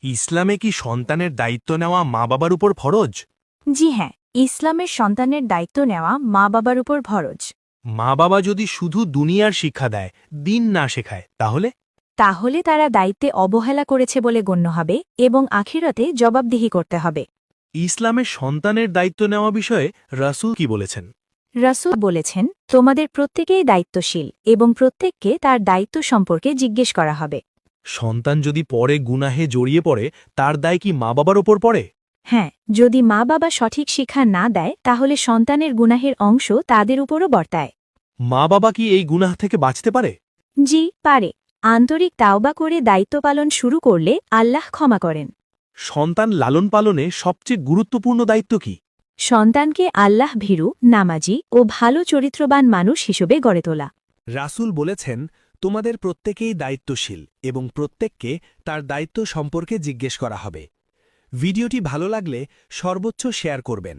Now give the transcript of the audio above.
ইসলামে কি সন্তানের দায়িত্ব নেওয়া মা বাবার উপর ফরজ? জি হ্যাঁ, ইসলামের সন্তানের দায়িত্ব নেওয়া মা বাবার উপর ফরজ। মা বাবা যদি শুধু দুনিয়ার শিক্ষা দেয়, দিন না শেখায়, তাহলে তারা দায়িত্বে অবহেলা করেছে বলে গণ্য হবে এবং আখিরাতে জবাবদিহি করতে হবে। ইসলামের সন্তানের দায়িত্ব নেওয়া বিষয়ে রাসূল কি বলেছেন? রাসূল বলেছেন, তোমাদের প্রত্যেকেই দায়িত্বশীল এবং প্রত্যেককে তার দায়িত্ব সম্পর্কে জিজ্ঞেস করা হবে। সন্তান যদি পরে গুনাহে জড়িয়ে পড়ে, তার দায় কি মা বাবার ওপর পড়ে? হ্যাঁ, যদি মা বাবা সঠিক শিক্ষা না দেয় তাহলে সন্তানের গুনাহের অংশ তাদের উপরও বর্তায়। মা বাবা কি এই গুনাহ থেকে বাঁচতে পারে? জি, পারে। আন্তরিক তাওবা করে দায়িত্ব পালন শুরু করলে আল্লাহ ক্ষমা করেন। সন্তান লালন পালনে সবচেয়ে গুরুত্বপূর্ণ দায়িত্ব কি? সন্তানকে আল্লাহ ভীরু, নামাজি ও ভালো চরিত্রবান মানুষ হিসেবে গড়ে তোলা। রাসূল বলেছেন, তোমাদের প্রত্যেকেই দায়িত্বশীল এবং প্রত্যেককে তার দায়িত্ব সম্পর্কে জিজ্ঞেস করা হবে। ভিডিওটি ভালো লাগলে সর্বোচ্চ শেয়ার করবেন।